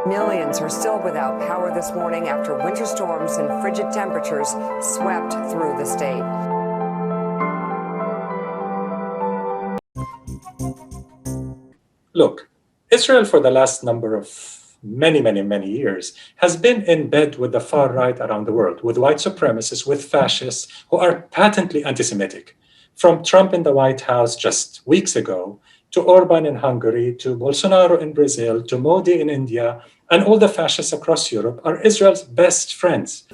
Millions are still without power this morning after winter storms and frigid temperatures swept through the state. Look, Israel for the last number of many years has been in bed with the far right around the world, with white supremacists, with fascists who are patently anti-Semitic. From Trump in the White House just weeks ago, to Orban in Hungary, to Bolsonaro in Brazil, to Modi in India, and all the fascists across Europe are Israel's best friends.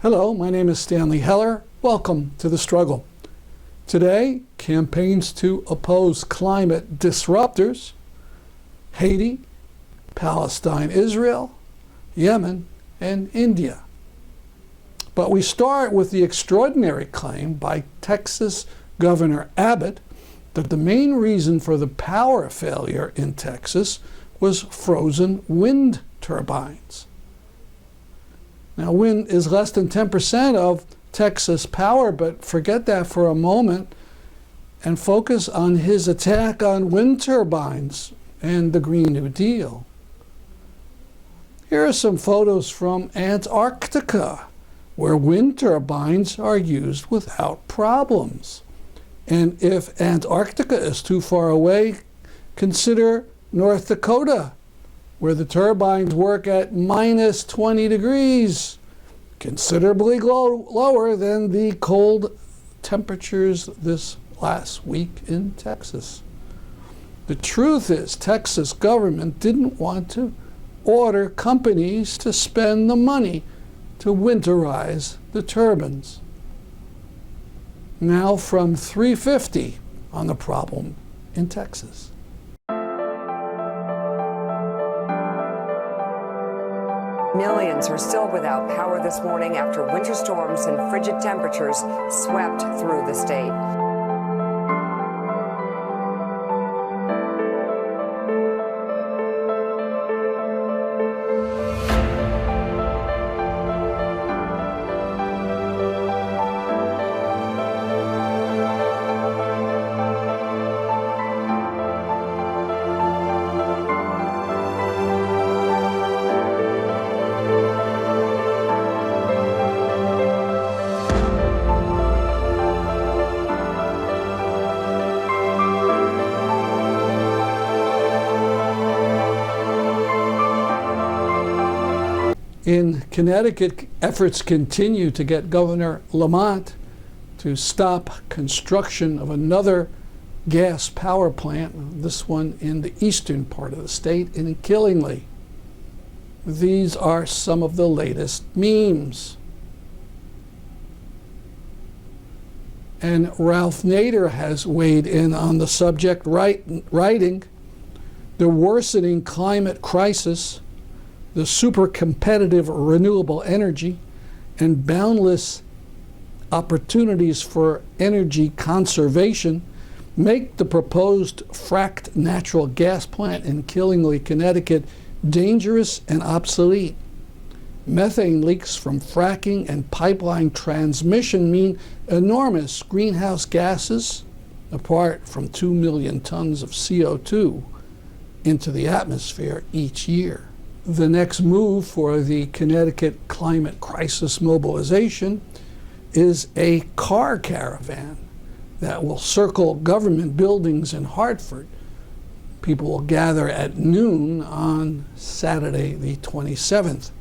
Hello, my name is Stanley Heller. Welcome to The Struggle. Today, campaigns to oppose climate disruptors, Haiti, Palestine, Israel, Yemen, and India. But we start with the extraordinary claim by Texas Governor Abbott that the main reason for the power failure in Texas was frozen wind turbines. Now, wind is less than 10% of Texas power, but forget that for a moment and focus on his attack on wind turbines and the Green New Deal. Here are some photos from Antarctica, where wind turbines are used without problems. And if Antarctica is too far away, consider North Dakota, where the turbines work at minus 20 degrees, considerably lower than the cold temperatures this last week in Texas. The truth is, Texas government didn't want to order companies to spend the money to winterize the turbines. Now from 350 on the problem in Texas. Millions are still without power this morning after winter storms and frigid temperatures swept through the state. In Connecticut, efforts continue to get Governor Lamont to stop construction of another gas power plant, this one in the eastern part of the state in Killingly. These are some of the latest memes. And Ralph Nader has weighed in on the subject, writing, "The worsening climate crisis, the super competitive renewable energy, and boundless opportunities for energy conservation make the proposed fracked natural gas plant in Killingly, Connecticut dangerous and obsolete. Methane leaks from fracking and pipeline transmission mean enormous greenhouse gases, apart from 2 million tons of CO2 into the atmosphere each year." The next move for the Connecticut climate crisis mobilization is a car caravan that will circle government buildings in Hartford. People will gather at noon on Saturday, the 27th.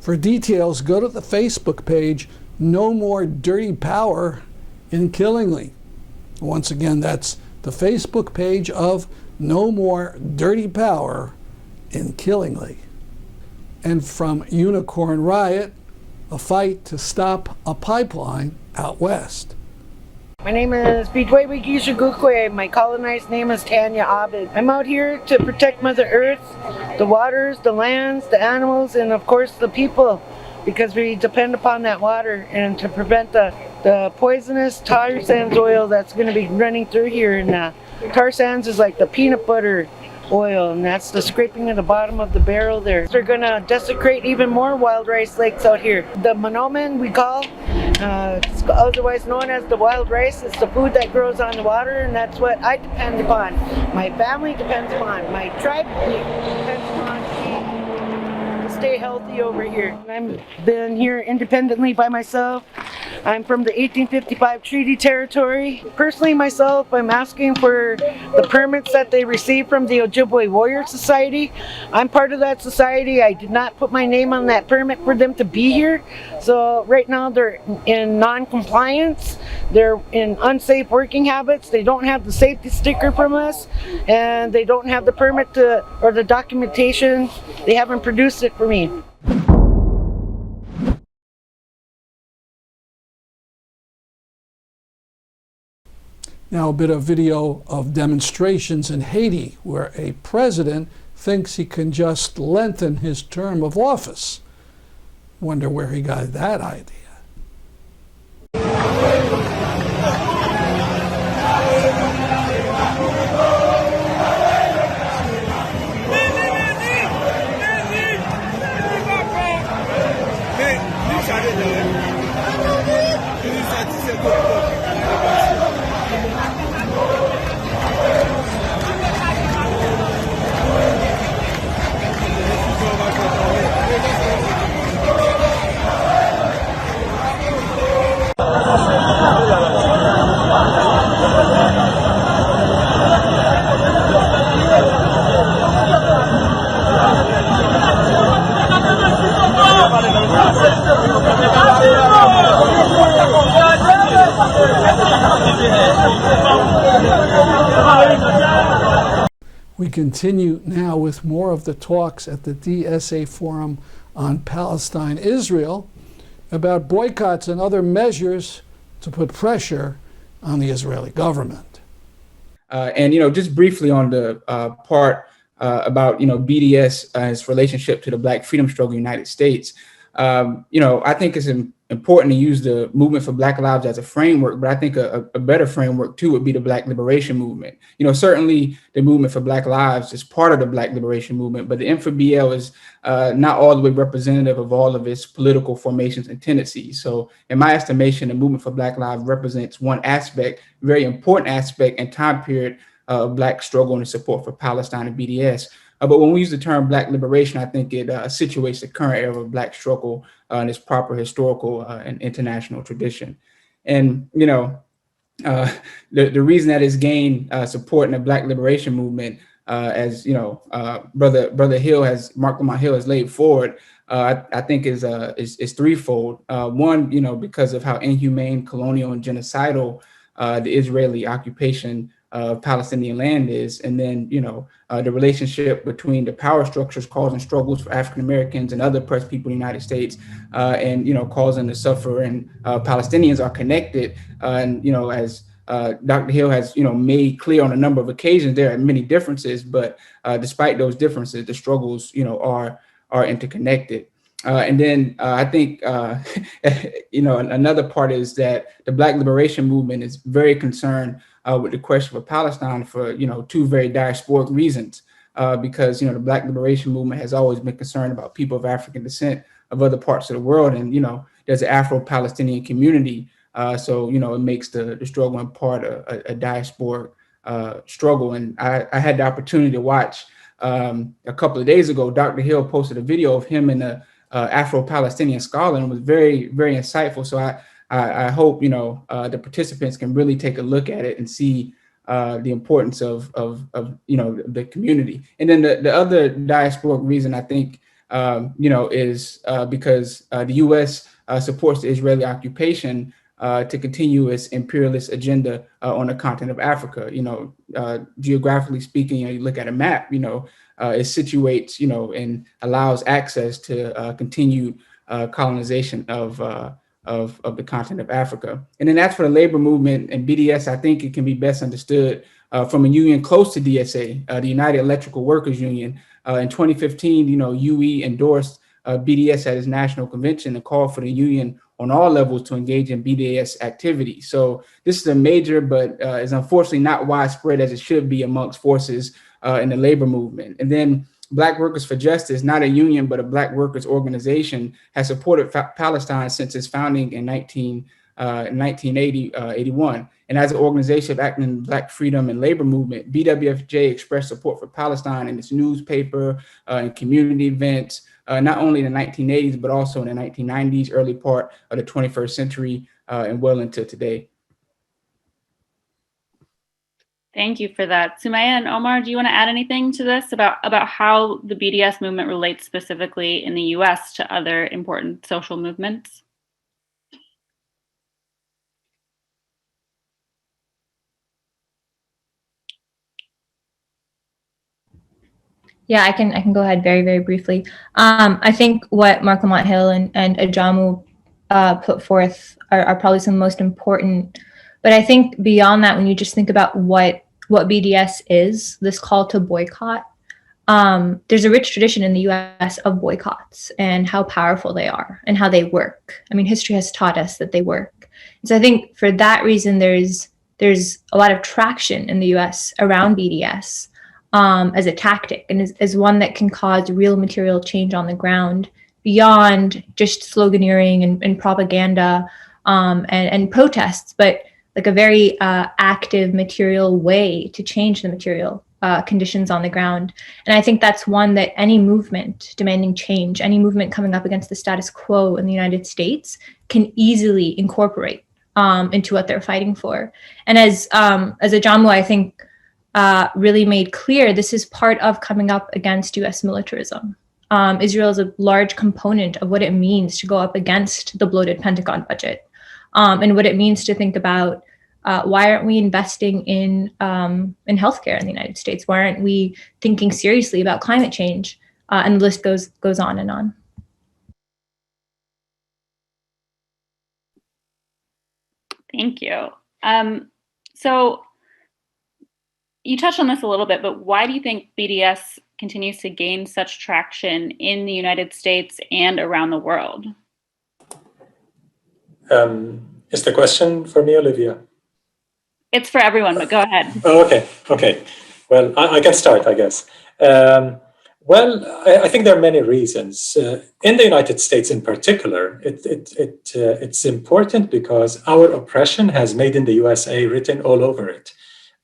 For details, go to the Facebook page, No More Dirty Power in Killingly. Once again, that's the Facebook page of No More Dirty Power in Killingly. And from Unicorn Riot, a fight to stop a pipeline out west. My name is Bidwewe Gishagukwe. My colonized name is Tanya Abbott. I'm out here to protect Mother Earth, the waters, the lands, the animals, and of course the people, because we depend upon that water, and to prevent the poisonous tar sands oil that's going to be running through here. And tar sands is like the peanut butter oil, and that's the scraping of the bottom of the barrel there. They're going to desecrate even more wild rice lakes out here. The monomen we call, it's otherwise known as the wild rice. It's the food that grows on the water, and that's what I depend upon. My family depends on, my tribe depends on me to stay healthy over here. I've been here independently by myself. I'm from the 1855 Treaty Territory. Personally, myself, I'm asking for the permits that they received from the Ojibwe Warrior Society. I'm part of that society. I did not put my name on that permit for them to be here. So right now they're in non-compliance. They're in unsafe working habits. They don't have the safety sticker from us, and they don't have the permit or the documentation. They haven't produced it for me. Now a bit of video of demonstrations in Haiti where a president thinks he can just lengthen his term of office. Wonder where he got that idea. We continue now with more of the talks at the DSA Forum on Palestine-Israel about boycotts and other measures to put pressure on the Israeli government. And just briefly on the part about BDS and its relationship to the Black freedom struggle in the United States. I think it's important to use the movement for Black lives as a framework, but I think a better framework too would be the Black liberation movement. Certainly the movement for Black lives is part of the Black liberation movement, but the MFBL is not all the way representative of all of its political formations and tendencies. So in my estimation, the movement for Black lives represents one aspect, very important aspect and time period of Black struggle and support for Palestine and BDS. But when we use the term Black liberation, I think it situates the current era of Black struggle in its proper historical and international tradition. And, the reason that it's gained support in the Black liberation movement, as, Brother Hill Mark Lamont Hill has laid forward, I think is threefold. One, because of how inhumane, colonial, and genocidal the Israeli occupation of Palestinian land is, and then the relationship between the power structures causing struggles for African Americans and other oppressed people in the United States, and causing the suffering Palestinians are connected, and as Dr. Hill has made clear on a number of occasions, there are many differences, but despite those differences, the struggles are interconnected. And then I think, another part is that the Black liberation movement is very concerned with the question of Palestine for, two very diasporic reasons, because, the Black liberation movement has always been concerned about people of African descent of other parts of the world. And, there's an Afro-Palestinian community. So, it makes the struggle in part a diasporic struggle. And I had the opportunity to watch a couple of days ago, Dr. Hill posted a video of him and a Afro-Palestinian scholar, and it was very, very insightful. So I hope, the participants can really take a look at it and see the importance of the community. And then the other diasporic reason, I think, is because the U.S. Supports the Israeli occupation to continue its imperialist agenda on the continent of Africa. Geographically speaking, you look at a map, it situates, and allows access to continued colonization of the continent of Africa. And then as for the labor movement and BDS, I think it can be best understood from a union close to DSA, the United Electrical Workers Union. In 2015, UE endorsed BDS at its national convention and called for the union on all levels to engage in BDS activity. So this is a major, but is unfortunately not widespread as it should be amongst forces in the labor movement. And then Black Workers for Justice, not a union, but a Black workers organization, has supported Palestine since its founding in in 1981. And as an organization acting in the Black freedom and labor movement, BWFJ expressed support for Palestine in its newspaper and community events, not only in the 1980s, but also in the 1990s, early part of the 21st century, and well into today. Thank you for that. Sumaya and Omar, do you want to add anything to this about how the BDS movement relates specifically in the US to other important social movements? Yeah, I can go ahead very, very briefly. I think what Mark Lamont Hill and Ajamu put forth are probably some of the most important. But I think beyond that, when you just think about what BDS is, this call to boycott, there's a rich tradition in the US of boycotts and how powerful they are and how they work. I mean, history has taught us that they work. So I think for that reason, there's a lot of traction in the US around BDS. As a tactic and as one that can cause real material change on the ground beyond just sloganeering and propaganda and protests, but like a very active material way to change the material conditions on the ground. And I think that's one that any movement demanding change, any movement coming up against the status quo in the United States can easily incorporate into what they're fighting for. And as Ajamu, I think, really made clear, this is part of coming up against US militarism. Israel is a large component of what it means to go up against the bloated Pentagon budget, and what it means to think about why aren't we investing in healthcare in the United States? Why aren't we thinking seriously about climate change? And the list goes on and on. Thank you. So you touched on this a little bit, but why do you think BDS continues to gain such traction in the United States and around the world? Is the question for me, Olivia? It's for everyone, but go ahead. Oh, okay. Well, I can start, I guess. I think there are many reasons. In the United States in particular, it's important because our oppression has made in the USA written all over it.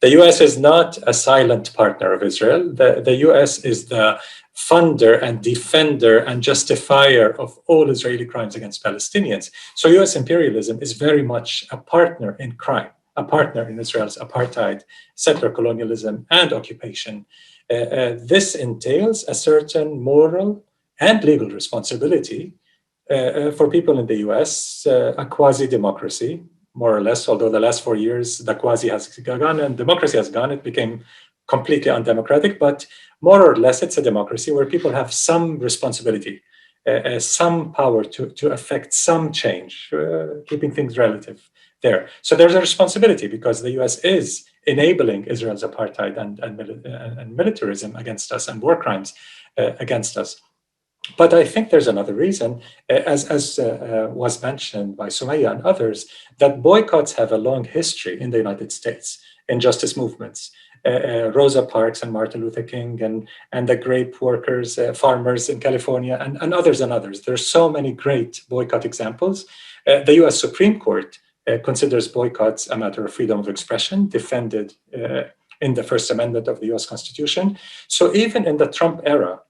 The US is not a silent partner of Israel. The US is the funder and defender and justifier of all Israeli crimes against Palestinians. So US imperialism is very much a partner in crime, a partner in Israel's apartheid, settler colonialism, and occupation. This entails a certain moral and legal responsibility for people in the US, a quasi-democracy, more or less, although the last 4 years, the quasi has gone and democracy has gone, it became completely undemocratic, but more or less it's a democracy where people have some responsibility, some power to affect some change, keeping things relative there. So there's a responsibility because the US is enabling Israel's apartheid and militarism against us and war crimes against us. But I think there's another reason, as was mentioned by Sumaya and others, that boycotts have a long history in the United States in justice movements. Rosa Parks and Martin Luther King and the grape workers, farmers in California, and others and others. There's so many great boycott examples. The US Supreme Court considers boycotts a matter of freedom of expression, defended in the First Amendment of the US Constitution. So even in the Trump era,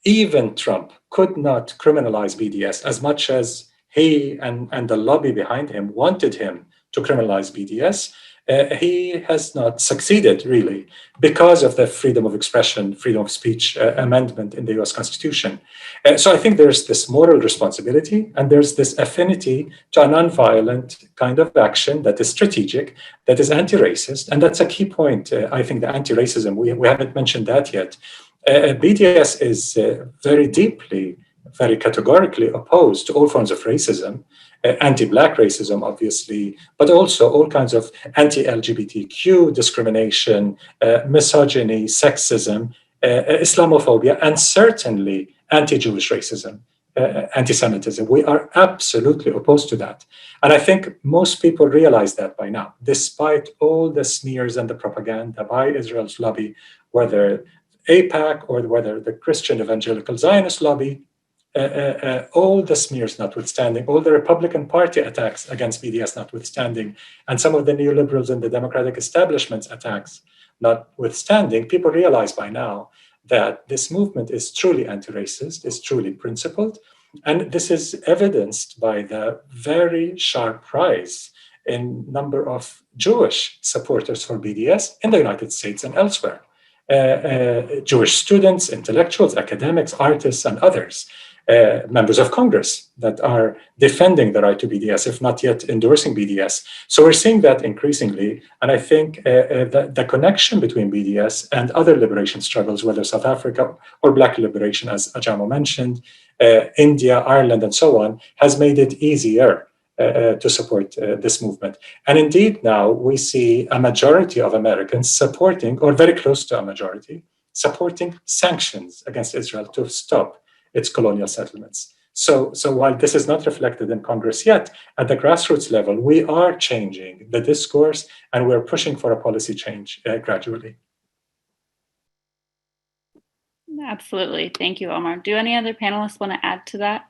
even Trump could not criminalize BDS as much as he and the lobby behind him wanted him to criminalize BDS. He has not succeeded, really, because of the freedom of expression, freedom of speech amendment in the US Constitution. So I think there's this moral responsibility and there's this affinity to a nonviolent kind of action that is strategic, that is anti-racist. And that's a key point. I think the anti-racism, we haven't mentioned that yet. BDS is very deeply, very categorically opposed to all forms of racism, anti-Black racism, obviously, but also all kinds of anti-LGBTQ discrimination, misogyny, sexism, Islamophobia, and certainly anti-Jewish racism, anti-Semitism. We are absolutely opposed to that. And I think most people realize that by now, despite all the smears and the propaganda by Israel's lobby, whether AIPAC or whether the Christian Evangelical Zionist lobby, all the smears notwithstanding, all the Republican Party attacks against BDS notwithstanding, and some of the neoliberals and the Democratic establishment's attacks notwithstanding, people realize by now that this movement is truly anti-racist, is truly principled, and this is evidenced by the very sharp rise in number of Jewish supporters for BDS in the United States and elsewhere. Jewish students, intellectuals, academics, artists, and others, members of Congress that are defending the right to BDS, if not yet endorsing BDS. So we're seeing that increasingly. And I think the connection between BDS and other liberation struggles, whether South Africa or Black liberation, as Ajamo mentioned, India, Ireland, and so on, has made it easier to support this movement. And indeed, now we see a majority of Americans supporting, or very close to a majority, supporting sanctions against Israel to stop its colonial settlements. So while this is not reflected in Congress yet, at the grassroots level, we are changing the discourse and we're pushing for a policy change gradually. Absolutely. Thank you, Omar. Do any other panelists want to add to that?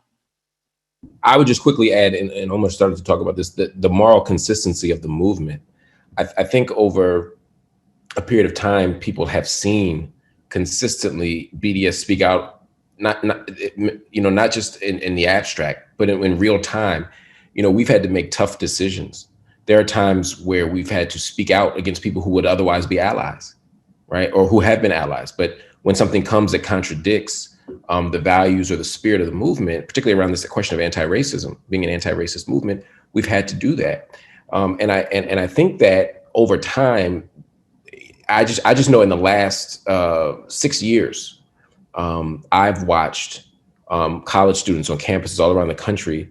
I would just quickly add, and Omar started to talk about this, the moral consistency of the movement. I think over a period of time, people have seen consistently BDS speak out, not just in the abstract, but in real time. We've had to make tough decisions. There are times where we've had to speak out against people who would otherwise be allies, right? Or who have been allies. But when something comes that contradicts the values or the spirit of the movement, particularly around this question of anti-racism, being an anti-racist movement, we've had to do that. And I think that over time, I just know in the last 6 years, I've watched college students on campuses all around the country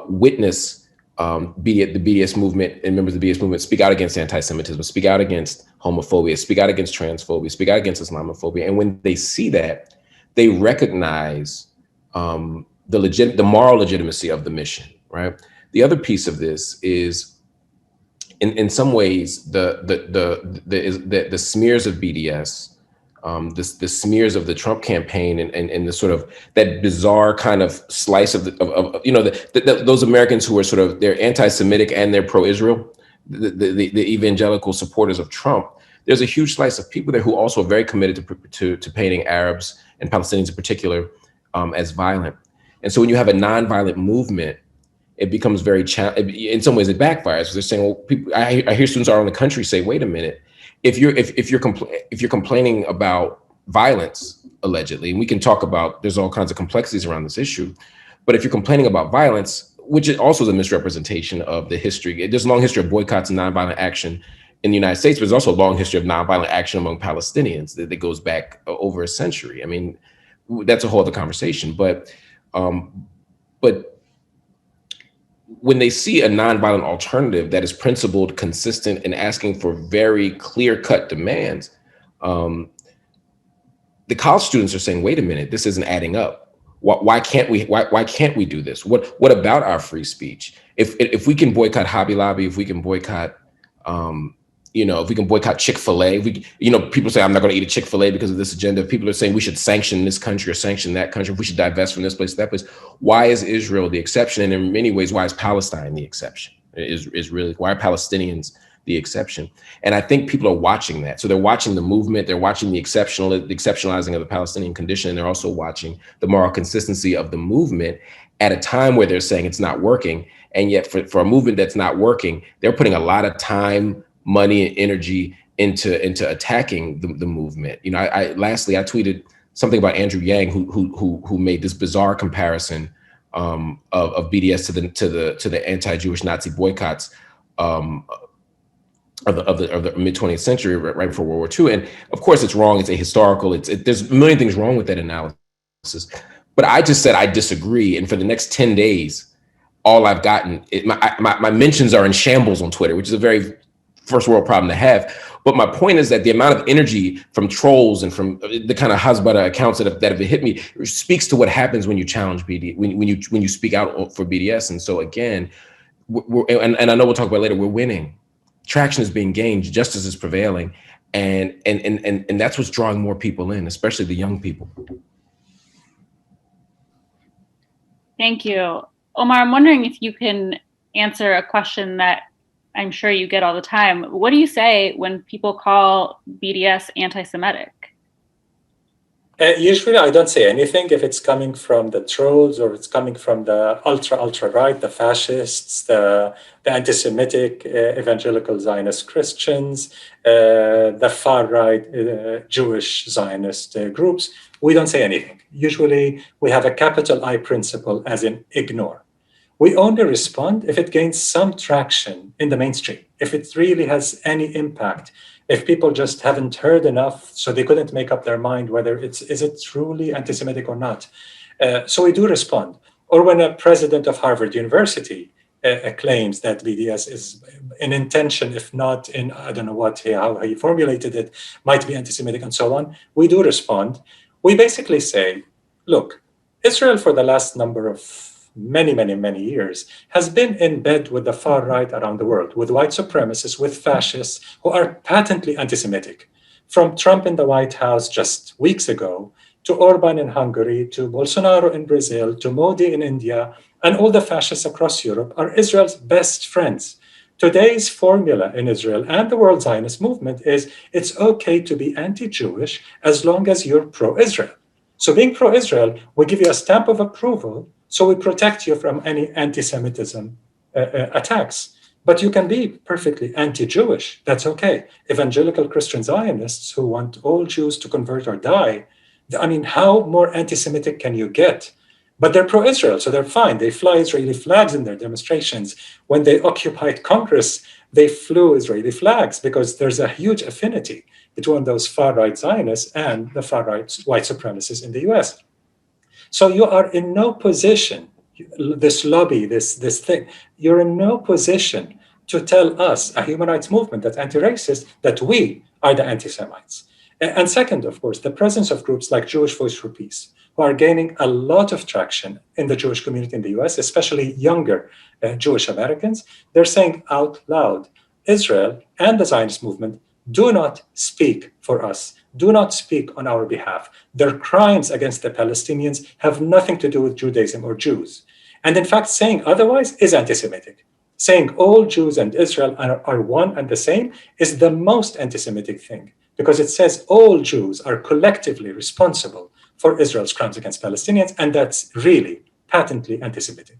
witness the BDS movement and members of the BDS movement speak out against anti-Semitism, speak out against homophobia, speak out against transphobia, speak out against Islamophobia. And when they see that, they recognize the moral legitimacy of the mission, right? The other piece of this is, in some ways, the smears of BDS, the smears of the Trump campaign, and the sort of that bizarre kind of slice of those Americans who are sort of, they're anti-Semitic and they're pro-Israel, the evangelical supporters of Trump. There's a huge slice of people there who also are very committed to painting Arabs and Palestinians in particular as violent. And so when you have a nonviolent movement, it becomes very in some ways it backfires. They're saying, well, people, I hear students all around the country say, wait a minute, if you're complaining about violence, allegedly, and we can talk about, there's all kinds of complexities around this issue, but if you're complaining about violence, which is also the misrepresentation of the history, there's a long history of boycotts and nonviolent action in the United States, but there's also a long history of nonviolent action among Palestinians that goes back over a century. I mean, that's a whole other conversation. But when they see a nonviolent alternative that is principled, consistent, and asking for very clear-cut demands, the college students are saying, "Wait a minute, this isn't adding up. Why can't we? Why can't we do this? What about our free speech? If we can boycott Hobby Lobby, if we can boycott, if we can boycott Chick-fil-A, people say I'm not going to eat a Chick-fil-A because of this agenda. People are saying we should sanction this country or sanction that country. We should divest from this place, that place. Why is Israel the exception? And in many ways, why is Palestine the exception? Is really, why are Palestinians the exception? And I think people are watching that. So they're watching the movement. They're watching the exceptionalizing of the Palestinian condition. And they're also watching the moral consistency of the movement at a time where they're saying it's not working. And yet for a movement that's not working, they're putting a lot of time, money, and energy into attacking the movement. Lastly, I tweeted something about Andrew Yang, who made this bizarre comparison of BDS to the anti-Jewish Nazi boycotts of the mid 20th century, right before World War II. And of course, it's wrong. It's ahistorical. There's a million things wrong with that analysis. But I just said I disagree. And for the next 10 days, all I've gotten, my mentions are in shambles on Twitter, which is a very first world problem to have. But my point is that the amount of energy from trolls and from the kind of Hasbara accounts that have hit me speaks to what happens when you challenge BD, when you speak out for BDS. And so again, and I know we'll talk about it later, we're winning. Traction is being gained, justice is prevailing, and that's what's drawing more people in, especially the young people. Thank you. Omar, I'm wondering if you can answer a question that I'm sure you get all the time. What do you say when people call BDS anti-Semitic? Usually, I don't say anything if it's coming from the trolls or it's coming from the ultra right, the fascists, the anti-Semitic evangelical Zionist Christians, the far right Jewish Zionist groups. We don't say anything. Usually, we have a capital I principle, as in ignore. We only respond if it gains some traction in the mainstream, if it really has any impact, if people just haven't heard enough, so they couldn't make up their mind whether is it truly anti-Semitic or not. So we do respond. Or when a president of Harvard University claims that BDS is in intention, if not in, I don't know how he formulated it, might be anti-Semitic and so on, we do respond. We basically say, look, Israel for the last number of many years has been in bed with the far right around the world, with white supremacists, with fascists who are patently anti-Semitic. From Trump in the White House just weeks ago, to Orban in Hungary, to Bolsonaro in Brazil, to Modi in India, and all the fascists across Europe are Israel's best friends. Today's formula in Israel and the World Zionist movement is it's okay to be anti-Jewish as long as you're pro-Israel. So being pro-Israel, we give you a stamp of approval, so we protect you from any anti-Semitism attacks. But you can be perfectly anti-Jewish. That's okay. Evangelical Christian Zionists who want all Jews to convert or die, I mean, how more anti-Semitic can you get? But they're pro-Israel, so they're fine. They fly Israeli flags in their demonstrations. When they occupied Congress, they flew Israeli flags because there's a huge affinity between those far-right Zionists and the far-right white supremacists in the US. So you are in no position, this lobby, this thing, you're in no position to tell us, a human rights movement that's anti-racist, that we are the anti-Semites. And second, of course, the presence of groups like Jewish Voice for Peace, who are gaining a lot of traction in the Jewish community in the US, especially younger Jewish Americans, they're saying out loud, Israel and the Zionist movement do not speak for us, do not speak on our behalf. Their crimes against the Palestinians have nothing to do with Judaism or Jews. And in fact, saying otherwise is anti-Semitic. Saying all Jews and Israel are one and the same is the most anti-Semitic thing, because it says all Jews are collectively responsible for Israel's crimes against Palestinians, and that's really patently anti-Semitic.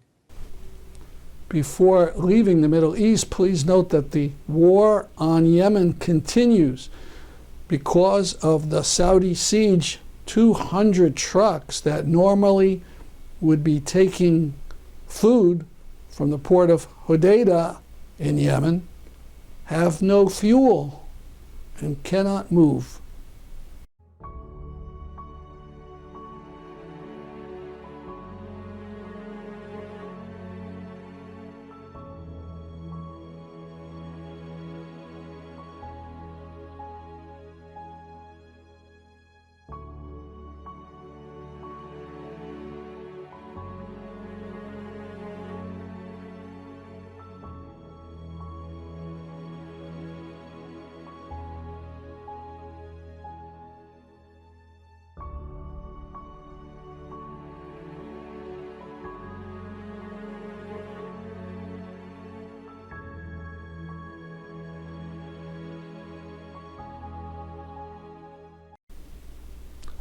Before leaving the Middle East, please note that the war on Yemen continues. Because of the Saudi siege, 200 trucks that normally would be taking food from the port of Hodeidah in Yemen have no fuel and cannot move.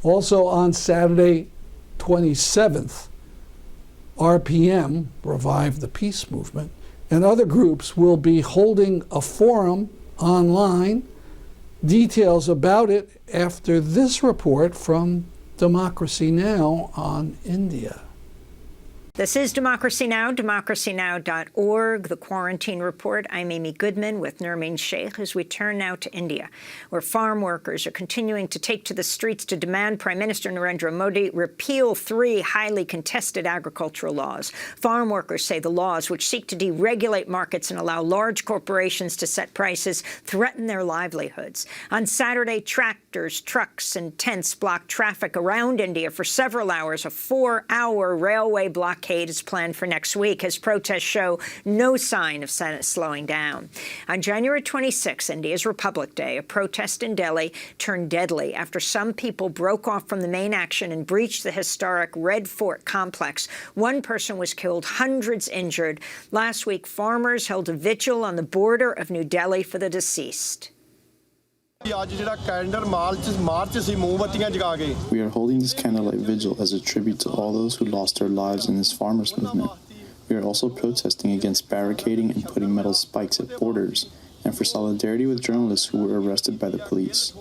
Also on Saturday, 27th, RPM, Revive the Peace Movement, and other groups will be holding a forum online. Details about it after this report from Democracy Now! On India. This is Democracy Now!, democracynow.org, the Quarantine Report. I'm Amy Goodman with Nurmeen Sheikh as we turn now to India, where farm workers are continuing to take to the streets to demand Prime Minister Narendra Modi repeal 3 highly contested agricultural laws. Farm workers say the laws, which seek to deregulate markets and allow large corporations to set prices, threaten their livelihoods. On Saturday, tractors, trucks, and tents blocked traffic around India for several hours. A 4-hour railway blockade blockade is planned for next week as protests show no sign of slowing down. On January 26, India's Republic Day, a protest in Delhi turned deadly after some people broke off from the main action and breached the historic Red Fort complex. One person was killed, hundreds injured. Last week, farmers held a vigil on the border of New Delhi for the deceased. We are holding this candlelight vigil as a tribute to all those who lost their lives in this farmers' movement. We are also protesting against barricading and putting metal spikes at borders, and for solidarity with journalists who were arrested by the police.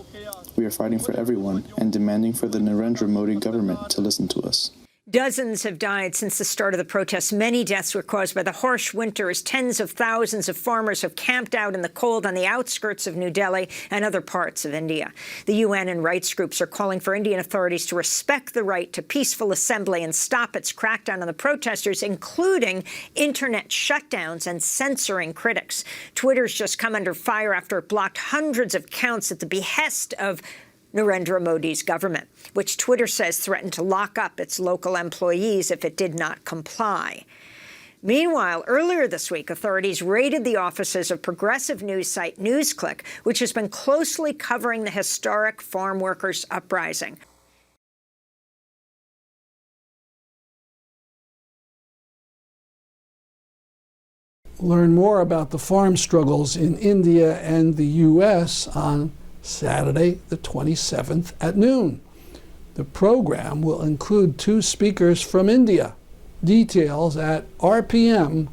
We are fighting for everyone and demanding for the Narendra Modi government to listen to us. Dozens have died since the start of the protests. Many deaths were caused by the harsh winter as tens of thousands of farmers have camped out in the cold on the outskirts of New Delhi and other parts of India. The UN and rights groups are calling for Indian authorities to respect the right to peaceful assembly and stop its crackdown on the protesters, including internet shutdowns and censoring critics. Twitter's just come under fire after it blocked hundreds of accounts at the behest of Narendra Modi's government, which Twitter says threatened to lock up its local employees if it did not comply. Meanwhile, earlier this week, authorities raided the offices of progressive news site NewsClick, which has been closely covering the historic farm workers' uprising. Learn more about the farm struggles in India and the U.S. on Saturday, the 27th at noon. The program will include 2 speakers from India. Details at rpm.world.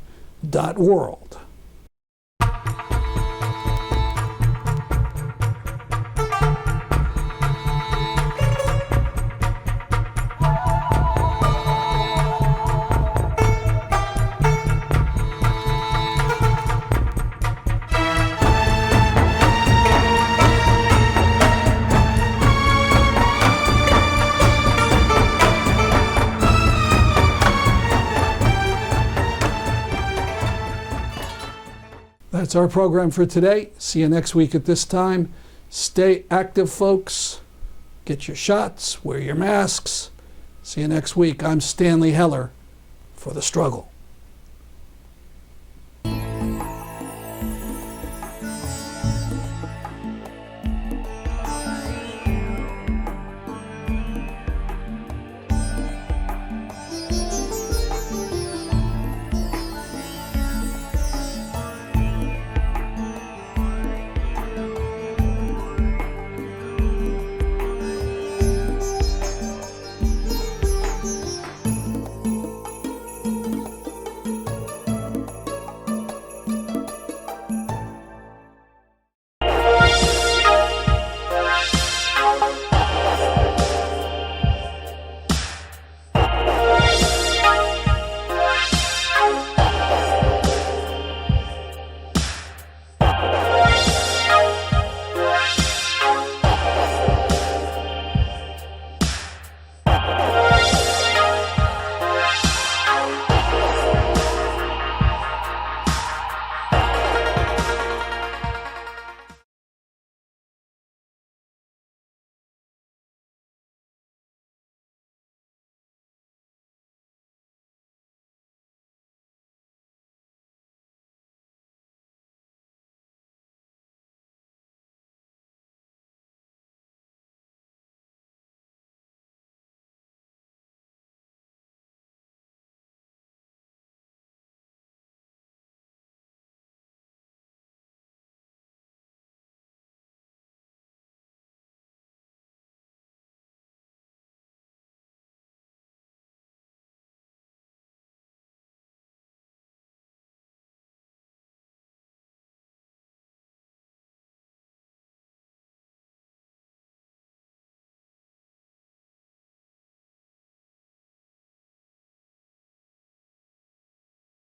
That's our program for today. See you next week at this time. Stay active, folks. Get your shots, wear your masks. See you next week. I'm Stanley Heller for The Struggle.